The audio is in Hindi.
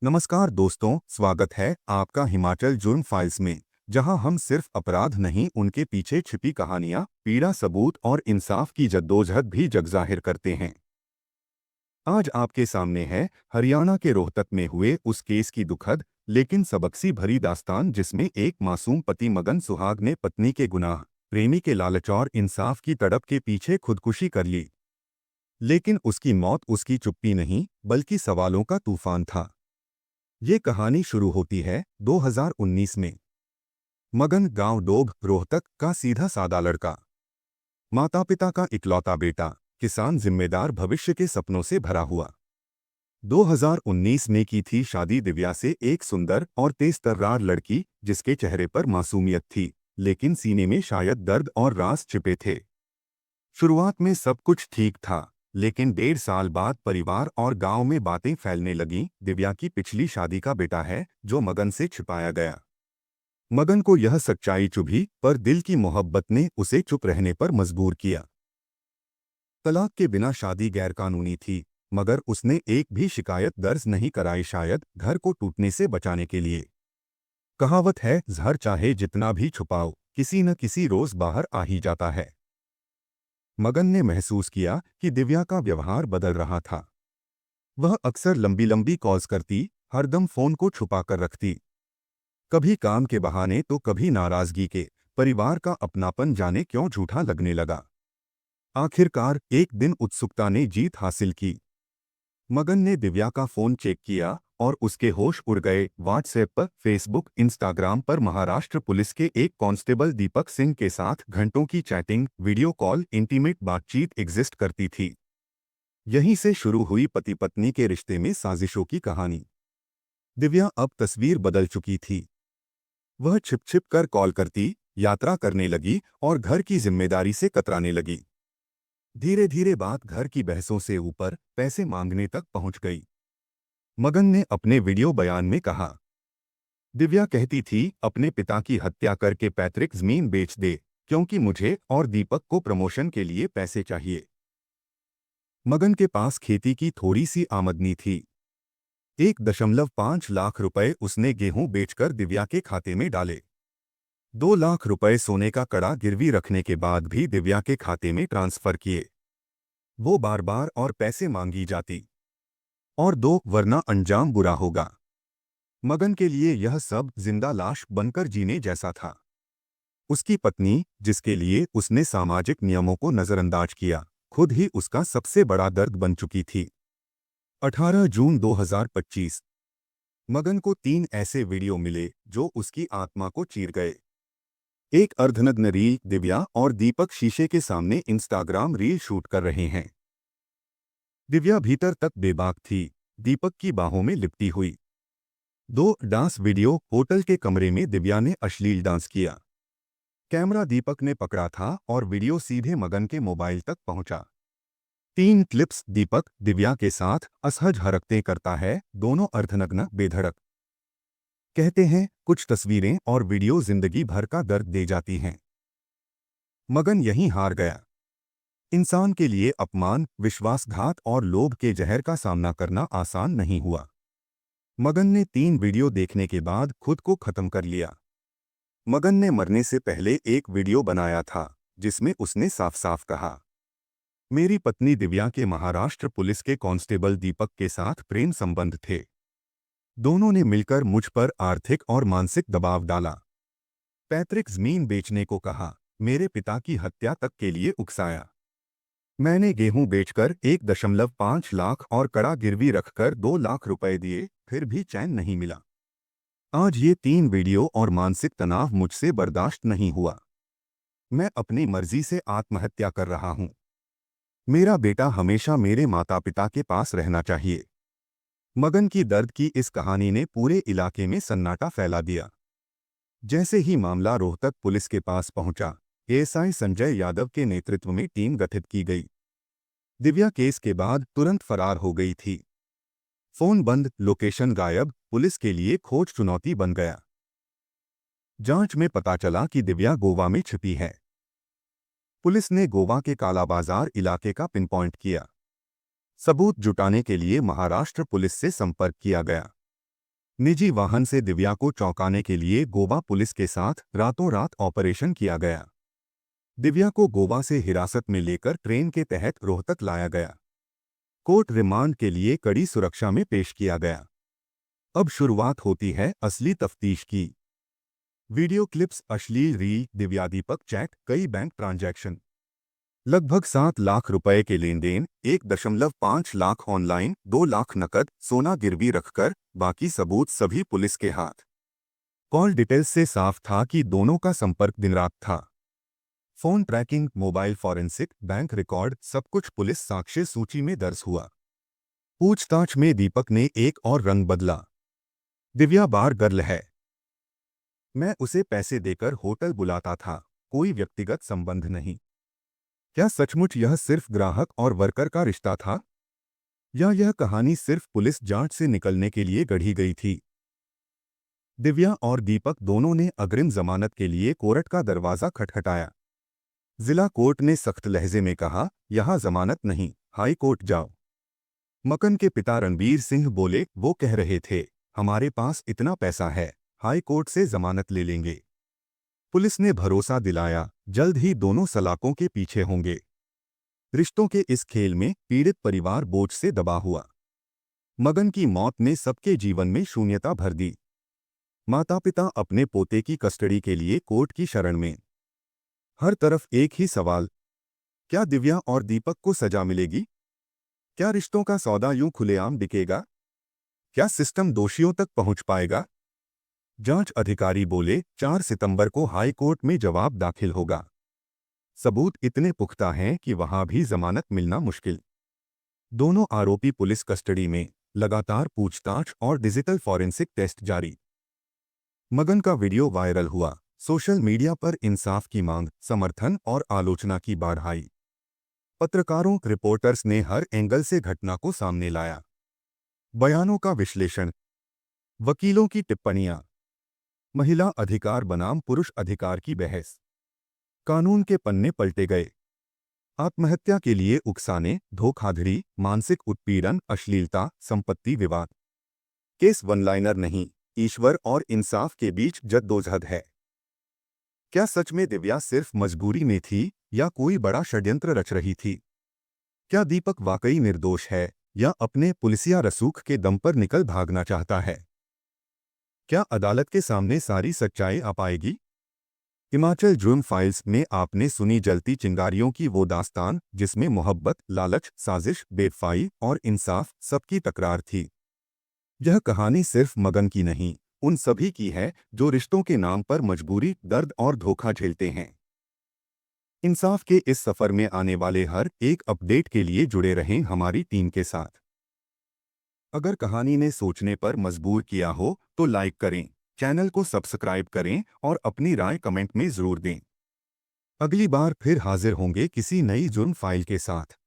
नमस्कार दोस्तों, स्वागत है आपका हिमाचल जुर्म फाइल्स में, जहां हम सिर्फ अपराध नहीं उनके पीछे छिपी कहानियां, पीड़ा सबूत और इंसाफ की जद्दोजहद भी जगजाहिर करते हैं। आज आपके सामने है हरियाणा के रोहतक में हुए उस केस की दुखद लेकिन सबकसी भरी दास्तान, जिसमें एक मासूम पति मगन सुहाग ने पत्नी के गुनाह, प्रेमी के लालच और इंसाफ की तड़प के पीछे खुदकुशी कर ली। लेकिन उसकी मौत उसकी चुप्पी नहीं, बल्कि सवालों का तूफान था। ये कहानी शुरू होती है 2019 में। मगन गांव डोग रोहतक का सीधा सादा लड़का, माता पिता का इकलौता बेटा, किसान, जिम्मेदार, भविष्य के सपनों से भरा हुआ। 2019 में की थी शादी दिव्या से, एक सुंदर और तेज तर्रार लड़की जिसके चेहरे पर मासूमियत थी, लेकिन सीने में शायद दर्द और राज छिपे थे। शुरुआत में सब कुछ ठीक था, लेकिन 1.5 साल बाद परिवार और गांव में बातें फैलने लगीं। दिव्या की पिछली शादी का बेटा है जो मगन से छिपाया गया। मगन को यह सच्चाई चुभी, पर दिल की मोहब्बत ने उसे चुप रहने पर मजबूर किया। तलाक के बिना शादी गैरकानूनी थी, मगर उसने एक भी शिकायत दर्ज नहीं कराई, शायद घर को टूटने से बचाने के लिए। कहावत है, जहर चाहे जितना भी छुपाओ, किसी न किसी रोज बाहर आ ही जाता है। मगन ने महसूस किया कि दिव्या का व्यवहार बदल रहा था। वह अक्सर लंबी लंबी कॉल्स करती, हरदम फोन को छुपा कर रखती, कभी काम के बहाने तो कभी नाराजगी के। परिवार का अपनापन जाने क्यों झूठा लगने लगा। आखिरकार एक दिन उत्सुकता ने जीत हासिल की। मगन ने दिव्या का फोन चेक किया और उसके होश उड़ गए। व्हाट्सएप पर, फेसबुक, इंस्टाग्राम पर महाराष्ट्र पुलिस के एक कांस्टेबल दीपक सिंह के साथ घंटों की चैटिंग, वीडियो कॉल, इंटीमेट बातचीत एग्जिस्ट करती थी। यहीं से शुरू हुई पति पत्नी के रिश्ते में साजिशों की कहानी। दिव्या अब तस्वीर बदल चुकी थी। वह छिप छिप कर कॉल करती, यात्रा करने लगी और घर की जिम्मेदारी से कतराने लगी। धीरे धीरे बात घर की बहसों से ऊपर पैसे मांगने तक पहुंच गई। मगन ने अपने वीडियो बयान में कहा, दिव्या कहती थी, अपने पिता की हत्या करके पैतृक जमीन बेच दे, क्योंकि मुझे और दीपक को प्रमोशन के लिए पैसे चाहिए। मगन के पास खेती की थोड़ी सी आमदनी थी। 1.5 लाख रुपए उसने गेहूं बेचकर दिव्या के खाते में डाले। 2 लाख रुपए सोने का कड़ा गिरवी रखने के बाद भी दिव्या के खाते में ट्रांसफर किए। वो बार बार और पैसे मांगी जाती, और दो, वरना अंजाम बुरा होगा। मगन के लिए यह सब जिंदा लाश बनकर जीने जैसा था। उसकी पत्नी, जिसके लिए उसने सामाजिक नियमों को नजरअंदाज किया, खुद ही उसका सबसे बड़ा दर्द बन चुकी थी। 18 जून 2025। मगन को 3 ऐसे वीडियो मिले जो उसकी आत्मा को चीर गए। एक अर्धनग्न रील, दिव्या और दीपक शीशे के सामने इंस्टाग्राम रील शूट कर रहे हैं। दिव्या भीतर तक बेबाक थी, दीपक की बाहों में लिपटी हुई। 2 डांस वीडियो, होटल के कमरे में दिव्या ने अश्लील डांस किया। कैमरा दीपक ने पकड़ा था और वीडियो सीधे मगन के मोबाइल तक पहुंचा। 3 क्लिप्स, दीपक दिव्या के साथ असहज हरकतें करता है, दोनों अर्धनग्न, बेधड़क। कहते हैं, कुछ तस्वीरें और वीडियो जिंदगी भर का दर्द दे जाती हैं। मगन यहीं हार गया। इंसान के लिए अपमान, विश्वासघात और लोभ के जहर का सामना करना आसान नहीं हुआ। मगन ने 3 वीडियो देखने के बाद खुद को खत्म कर लिया। मगन ने मरने से पहले एक वीडियो बनाया था, जिसमें उसने साफ साफ कहा, मेरी पत्नी दिव्या के महाराष्ट्र पुलिस के कांस्टेबल दीपक के साथ प्रेम संबंध थे। दोनों ने मिलकर मुझ पर आर्थिक और मानसिक दबाव डाला, पैतृक जमीन बेचने को कहा, मेरे पिता की हत्या तक के लिए उकसाया। मैंने गेहूं बेचकर 1.5 लाख और कड़ा गिरवी रखकर 2 लाख रुपए दिए, फिर भी चैन नहीं मिला। आज ये 3 वीडियो और मानसिक तनाव मुझसे बर्दाश्त नहीं हुआ। मैं अपनी मर्जी से आत्महत्या कर रहा हूं। मेरा बेटा हमेशा मेरे माता पिता के पास रहना चाहिए। मगन की दर्द की इस कहानी ने पूरे इलाके में सन्नाटा फैला दिया। जैसे ही मामला रोहतक पुलिस के पास पहुंचा, एएसआई संजय यादव के नेतृत्व में टीम गठित की गई। दिव्या केस के बाद तुरंत फरार हो गई थी। फोन बंद, लोकेशन गायब, पुलिस के लिए खोज चुनौती बन गया। जांच में पता चला कि दिव्या गोवा में छिपी है। पुलिस ने गोवा के कालाबाजार इलाके का पिनपॉइंट किया। सबूत जुटाने के लिए महाराष्ट्र पुलिस से संपर्क किया गया। निजी वाहन से दिव्या को चौंकाने के लिए गोवा पुलिस के साथ रातों रात ऑपरेशन किया गया। दिव्या को गोवा से हिरासत में लेकर ट्रेन के तहत रोहतक लाया गया। कोर्ट रिमांड के लिए कड़ी सुरक्षा में पेश किया गया। अब शुरुआत होती है असली तफ्तीश की। वीडियो क्लिप्स, अश्लील रील, दिव्या दीपक चैट, कई बैंक ट्रांजैक्शन, लगभग 7 लाख रुपए के लेन देन, 1.5 लाख ऑनलाइन, 2 लाख नकद, सोना गिरवी रखकर, बाकी सबूत सभी पुलिस के हाथ। कॉल डिटेल्स से साफ था कि दोनों का संपर्क दिन रात था। Phone tracking, mobile forensic, bank record, सब कुछ पुलिस साक्ष्य सूची में दर्ज हुआ। पूछताछ में दीपक ने एक और रंग बदला। दिव्या बार गर्ल है। मैं उसे पैसे देकर होटल बुलाता था, कोई व्यक्तिगत संबंध नहीं। क्या सचमुच यह सिर्फ ग्राहक और वर्कर का रिश्ता था, या यह कहानी सिर्फ पुलिस जांच से निकलने के लिए गढ़ी गई थी? दिव्या और दीपक दोनों ने अग्रिम जमानत के लिए कोर्ट का दरवाजा खटखटाया। जिला कोर्ट ने सख्त लहजे में कहा, यहां जमानत नहीं, हाई कोर्ट जाओ। मकन के पिता रणबीर सिंह बोले, वो कह रहे थे, हमारे पास इतना पैसा है, हाई कोर्ट से जमानत ले लेंगे। पुलिस ने भरोसा दिलाया, जल्द ही दोनों सलाखों के पीछे होंगे। रिश्तों के इस खेल में पीड़ित परिवार बोझ से दबा हुआ। मगन की मौत ने सबके जीवन में शून्यता भर दी। माता पिता अपने पोते की कस्टडी के लिए कोर्ट की शरण में। हर तरफ एक ही सवाल, क्या दिव्या और दीपक को सजा मिलेगी? क्या रिश्तों का सौदा यूं खुलेआम बिकेगा? क्या सिस्टम दोषियों तक पहुंच पाएगा? जांच अधिकारी बोले, 4 सितंबर को हाई कोर्ट में जवाब दाखिल होगा। सबूत इतने पुख्ता हैं कि वहां भी जमानत मिलना मुश्किल। दोनों आरोपी पुलिस कस्टडी में, लगातार पूछताछ और डिजिटल फॉरेंसिक टेस्ट जारी। मगन का वीडियो वायरल हुआ, सोशल मीडिया पर इंसाफ की मांग, समर्थन और आलोचना की बाढ़ आई। पत्रकारों, रिपोर्टर्स ने हर एंगल से घटना को सामने लाया। बयानों का विश्लेषण, वकीलों की टिप्पणियां, महिला अधिकार बनाम पुरुष अधिकार की बहस। कानून के पन्ने पलटे गए। आत्महत्या के लिए उकसाने, धोखाधड़ी, मानसिक उत्पीड़न, अश्लीलता, संपत्ति विवाद। केस वन लाइनर नहीं, ईश्वर और इंसाफ के बीच जद्दोजहद है। क्या सच में दिव्या सिर्फ मजबूरी में थी, या कोई बड़ा षड्यंत्र रच रही थी? क्या दीपक वाकई निर्दोष है, या अपने पुलिसिया रसूख के दम पर निकल भागना चाहता है? क्या अदालत के सामने सारी सच्चाई आ पाएगी? हिमाचल जुर्म फाइल्स में आपने सुनी जलती चिंगारियों की वो दास्तान, जिसमें मोहब्बत, लालच, साजिश, बेवफाई और इंसाफ सबकी तकरार थी। यह कहानी सिर्फ मगन की नहीं, उन सभी की है जो रिश्तों के नाम पर मजबूरी, दर्द और धोखा झेलते हैं। इंसाफ के इस सफर में आने वाले हर एक अपडेट के लिए जुड़े रहें हमारी टीम के साथ। अगर कहानी ने सोचने पर मजबूर किया हो तो लाइक करें, चैनल को सब्सक्राइब करें और अपनी राय कमेंट में जरूर दें। अगली बार फिर हाजिर होंगे किसी नई जुर्म फाइल के साथ।